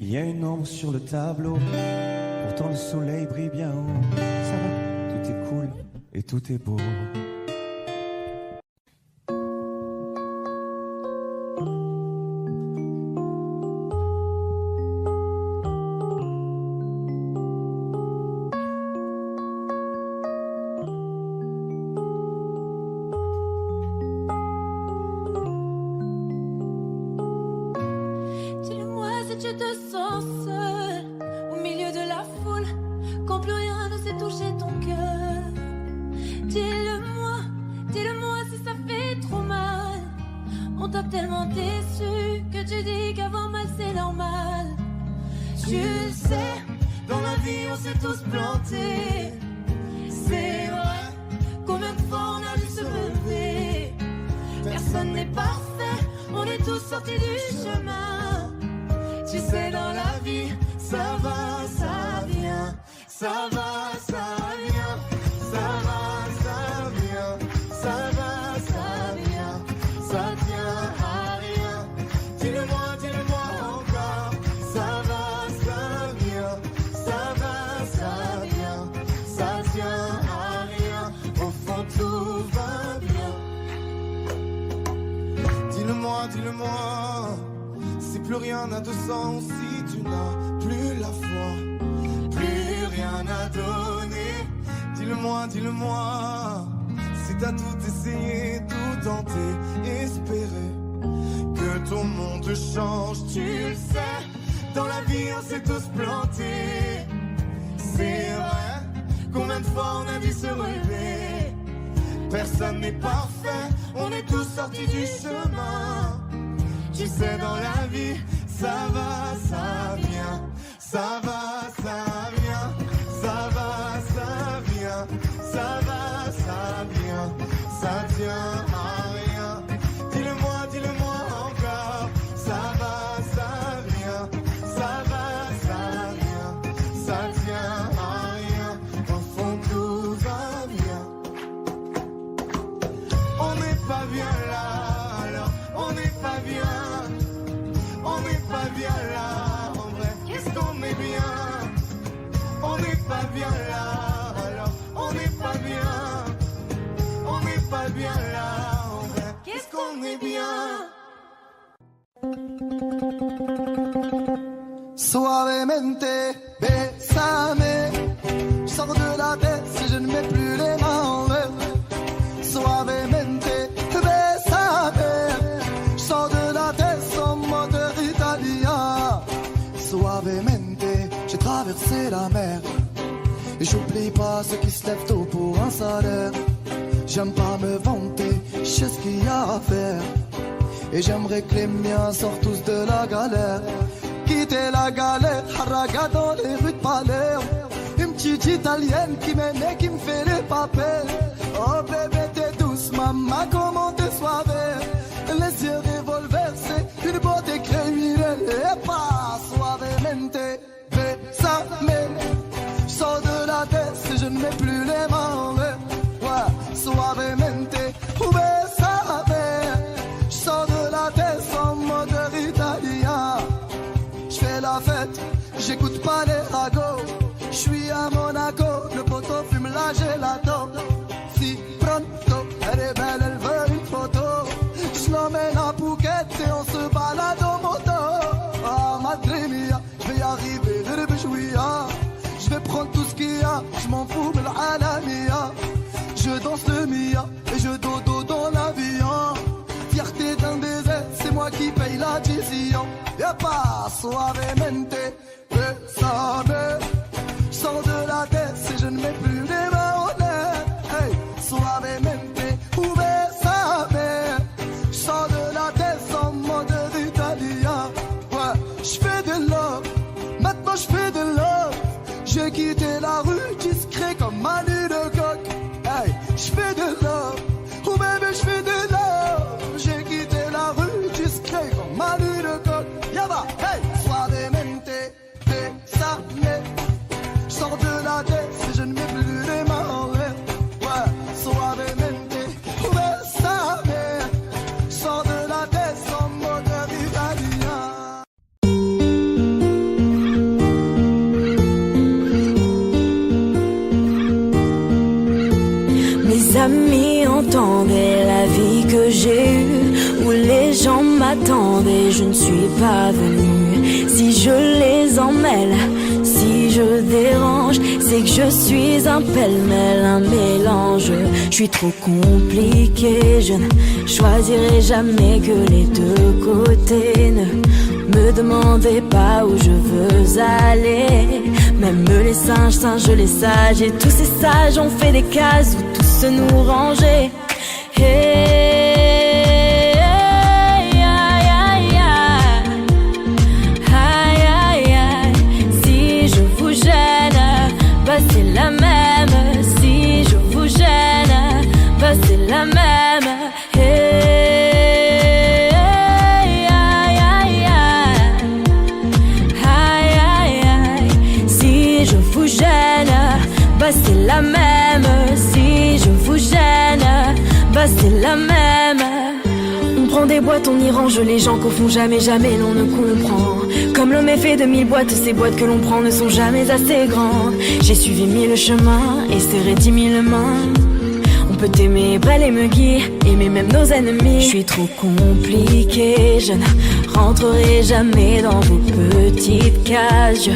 Il y a une ombre sur le tableau, pourtant le soleil brille bien haut. Ça va, tout est cool et tout est beau. Dis-le-moi si tu te sens seul au milieu de la foule, quand plus rien ne sait toucher ton cœur. Dis-le-moi, dis-le-moi si ça fait trop mal. On t'a tellement déçu que tu dis qu'avoir mal c'est normal. Tu le sais, dans la vie on s'est tous plantés. C'est vrai, combien de fois on a dû se relever. Personne n'est parfait, on est tous sortis du chemin. Tu sais, dans la vie, ça va, ça vient. Ça va, ça vient. Ça va, ça vient. Ça va, ça vient. Ça tient à rien. Dis-le-moi encore. Ça va, ça vient. Ça va, ça vient. Ça tient à rien. Au fond, tout va bien. Dis-le-moi, dis-le-moi. Si plus rien n'a de sens, si tu n'as plus la foi, plus rien à donner. Dis-le-moi, dis-le-moi. Si t'as tout essayé, tout tenté, espéré que ton monde change, tu le sais. Dans la vie, on s'est tous plantés. C'est vrai, combien de fois on a dû se relever. Personne n'est parfait, on est tous sortis du chemin. Tu sais, dans la vie, ça va, ça vient. Ça va, ça vient. Ça va, ça vient. Ça va, ça vient. Ça tient à rien. Dis-le-moi, dis-le-moi encore. Ça va, ça vient. Ça va, ça vient. Ça tient à rien. Au fond, tout va bien. On n'est pas bien là, alors on n'est pas bien. On n'est pas bien là, en vrai, qu'est-ce qu'on est bien. On n'est pas bien là, alors on n'est pas bien. On n'est pas bien là, en vrai, qu'est-ce qu'on est bien. Suavemente, bésame. Je sors de la tête si je ne mets plus les mains en l'air. Suavemente, bésame. Je sors de la tête sans moteur italien. Suavemente, j'ai traversé la mer. Et j'oublie pas ceux qui se lèvent tôt pour un salaire. J'aime pas me vanter, je sais ce qu'il y a à faire. Et j'aimerais que les miens sortent tous de la galère. Quitter la galère, haraga dans les rues de Palerme. Une petite italienne qui m'aime et qui me fait les papels. Oh bébé t'es douce, maman comment t'es soivée. Les yeux revolver, c'est une beauté criminelle. Et pas suavemente, bésame. Je sors de la tête si je ne mets plus les mains en l'air. Ouais, suavemente, bésame. Je sors de la tête sans moteur italien. Je fais la la fête, j'écoute pas les ragots. J'suis à Monaco, le poteau fume la gelato. Si pronto, elle est belle, elle veut une photo. J'l'emmène à Phuket et on se balade en moto. Ah madre mia, j'vais y arriver, j'vais prendre tout ce qu'il y a, j'm'en fous de l'alamia. Je danse le mia et je dodo dans l'avion. Fierté d'un désert, c'est moi qui paye la décision. Y'a pas suavemente, besame. J'sors de la tête et je ne mets plus les mains en l'air. Hey, suavemente, besame. J'sors de la tête en mode italien. Ouais, j'fais de love, maintenant j'fais de love. J'ai quitté la rue discret comme Manu de coq. Hey, j'fais de love, oh baby j'fais de love. J'ai quitté la rue discret comme Manu de coq. Yaba, hey, suavemente, besame. J'sors de la tête si je ne mets plus les mains en l'air. Ouais, suavemente, besame. J'sors de la tête en mode italien. Mes amis entendaient la vie que j'ai eue, où les gens m'attendaient, je ne suis pas venue. Si je les emmêle, si je dérange, c'est que je suis un pêle-mêle, un mélange. Je suis trop compliqué, je ne choisirai jamais que les deux côtés. Ne me demandez pas où je veux aller. Même les singes, singes les sages, et tous ces sages ont fait des cases où tous nous ranger. Hey, aïe, aïe, aïe, aïe, aïe. Si je vous gêne, bah c'est la même. Si je vous gêne, bah c'est la même. Hey, aïe, aïe, aïe, aïe, aïe. Si je vous gêne, bah c'est la même. Si je vous gêne, bah c'est la même. On prend des boîtes, on y range les gens qu'au fond jamais, jamais l'on ne comprend. Comme l'homme est fait de 1000 boîtes, ces boîtes que l'on prend ne sont jamais assez grandes. J'ai suivi 1000 chemins et serré 10 000 mains. On peut t'aimer, belle et me guider, aimer même nos ennemis. Je suis trop compliqué, je ne rentrerai jamais dans vos petites cases. Je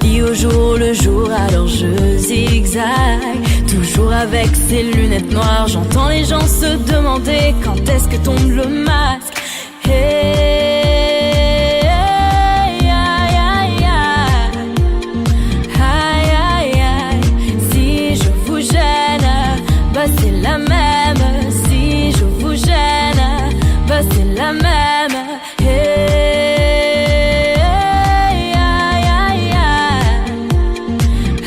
vis au jour le jour, alors je zigzague. Toujours avec ces lunettes noires, j'entends les gens se demander quand est-ce que tombe le masque. Hey, aïe, aïe, aïe, aïe, aïe, aïe. Si je vous gêne, bah c'est la même. Si je vous gêne, bah c'est la même. Hey, aïe, aïe, aïe,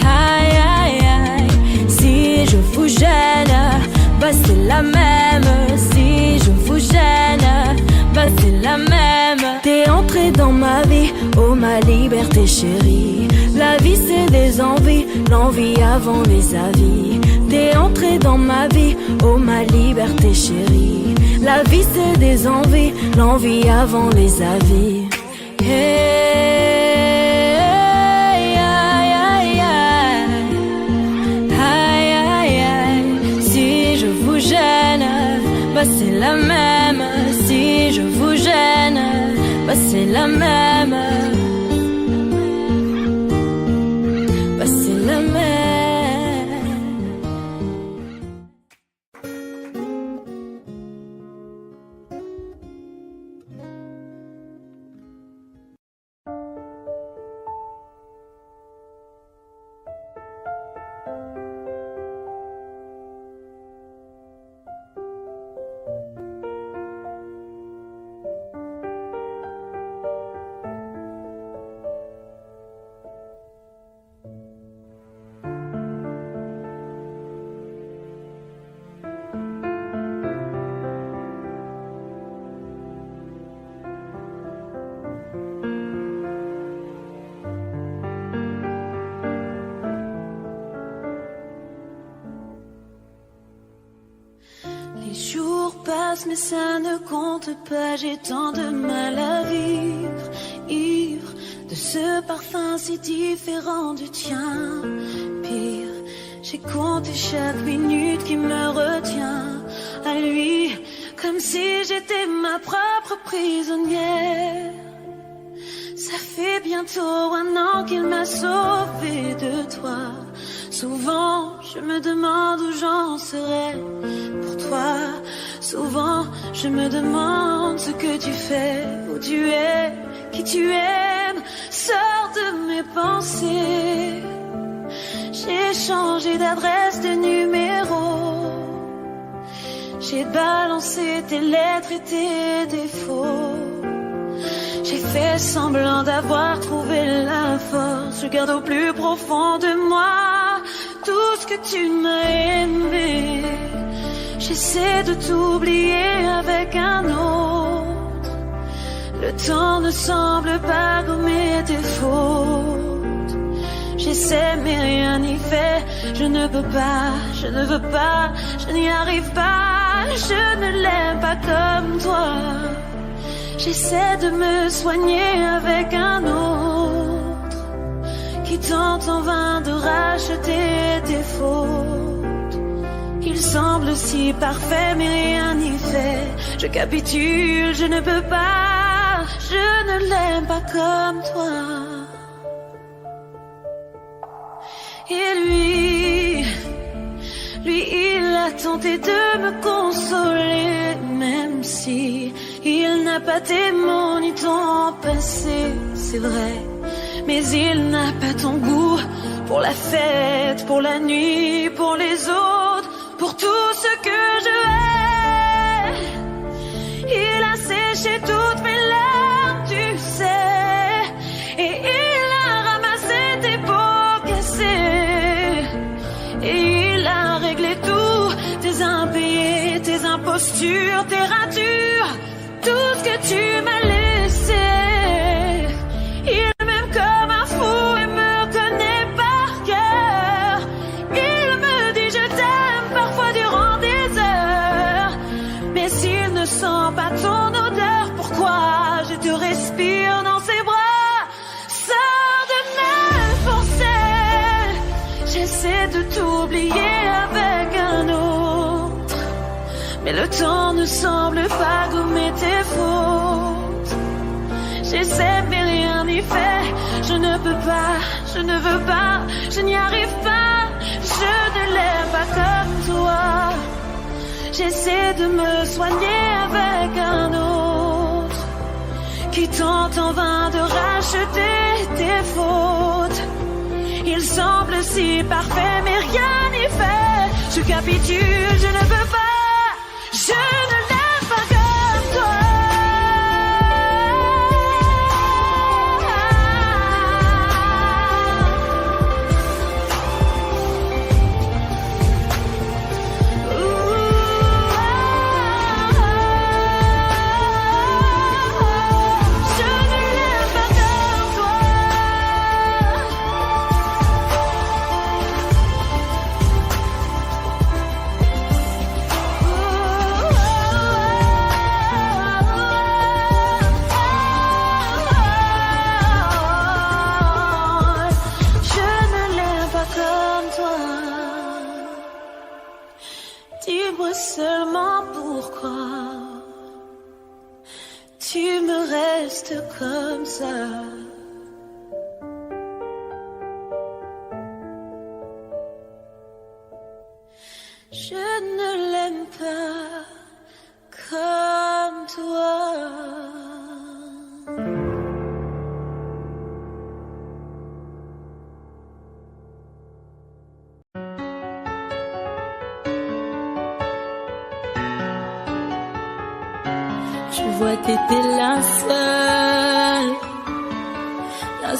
aïe, aïe. Si je vous gêne, bah c'est la même. Si je vous gêne, bah c'est la même. T'es entré dans ma vie, oh ma liberté chérie. La vie c'est des envies, l'envie avant les avis. T'es entré dans ma vie, oh ma liberté chérie. La vie c'est des envies, l'envie avant les avis. Hey, aïe, aïe, aïe, aïe, aïe. Si je vous gêne, bah c'est la même. Si je vous gêne, bah c'est la même. Bah c'est la même. Les jours passent mais ça ne compte pas, j'ai tant de mal à vivre, ivre de ce parfum si différent du tien. Pire, j'ai compté chaque minute qui me retient à lui, comme si j'étais ma propre prisonnière. Ça fait bientôt 1 an qu'il m'a sauvée de toi. Souvent, je me demande où j'en serais pour toi. Souvent, je me demande ce que tu fais, où tu es, qui tu aimes. Sors de mes pensées. J'ai changé d'adresse, de numéro. J'ai balancé tes lettres et tes défauts. J'ai fait semblant d'avoir trouvé la force. Je garde au plus profond de moi tout ce que tu m'as aimé. J'essaie de t'oublier avec un autre. Le temps ne semble pas gommer tes fautes. J'essaie mais rien n'y fait. Je ne peux pas, je ne veux pas, je n'y arrive pas. Je ne l'aime pas comme toi. J'essaie de me soigner avec un autre qui tente en vain de racheter tes fautes. Il semble si parfait mais rien n'y fait. Je capitule, je ne peux pas, je ne l'aime pas comme toi. Et lui, il a tenté de me consoler, même si il n'a pas tes mots ni ton passé, c'est vrai. Mais il n'a pas ton goût pour la fête, pour la nuit, pour les autres, pour tout ce que je hais. Il a séché toutes mes larmes, tu sais, et il a ramassé tes pots cassés. Et il a réglé tout, tes impayés, tes impostures, tes ratures, tout ce que tu m'as laissé. Il m'aime comme un fou et me connaît par cœur. Il me dit je t'aime parfois durant des heures. Mais s'il ne sent pas ton odeur, pourquoi je te respire dans ses bras? Sors de mes forceps. J'essaie de t'oublier avec un autre, mais le temps ne semble pas gommer tes fautes. J'essaie mais rien n'y fait. Je ne peux pas, je ne veux pas, je n'y arrive pas. Je ne l'aime pas comme toi. J'essaie de me soigner avec un autre qui tente en vain de racheter tes fautes. Il semble si parfait mais rien n'y fait. Je capitule, je ne peux pas. Je ne l'aime pas comme toi. Je ne l'aime pas comme toi. Dis-moi seulement pourquoi tu me restes comme ça. Je ne l'aime pas comme toi. Je vois t'étais la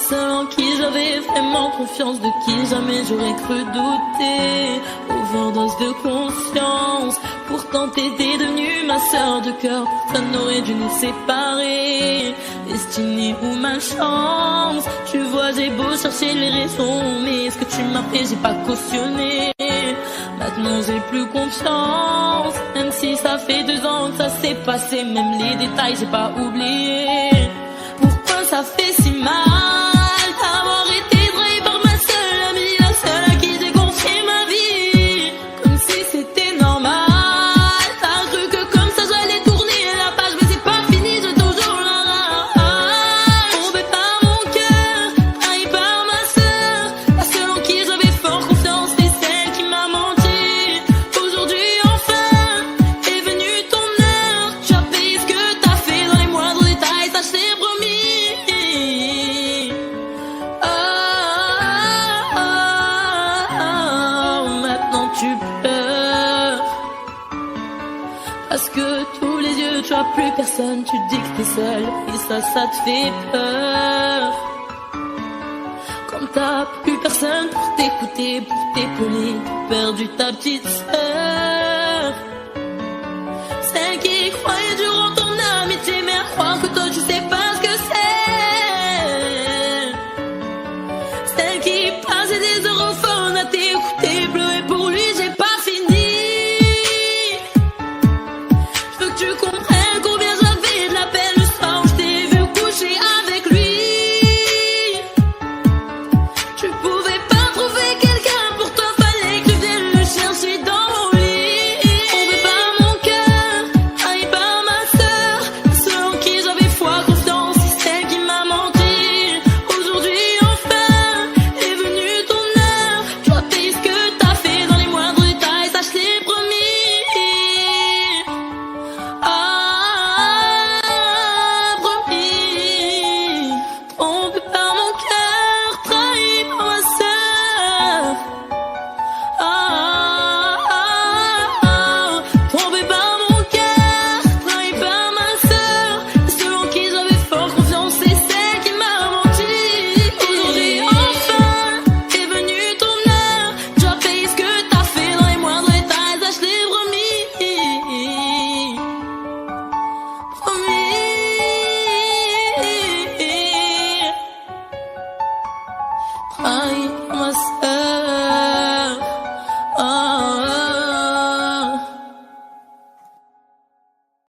seule en qui j'avais vraiment confiance, de qui jamais j'aurais cru douter. Overdose de conscience, pourtant t'étais devenue ma sœur de cœur. Personne n'aurait dû nous séparer, destinée ou malchance. Tu vois, j'ai beau chercher les raisons, mais ce que tu m'as fait, j'ai pas cautionné. Maintenant j'ai plus confiance, même si ça fait 2 ans que ça s'est passé. Même les détails j'ai pas oublié. Pourquoi ça fait si mal? t'as plus personne, tu te dis que t'es seul, et ça te fait peur. Quand t'as plus personne pour t'écouter, pour t'épauler, perdu ta petite sœur.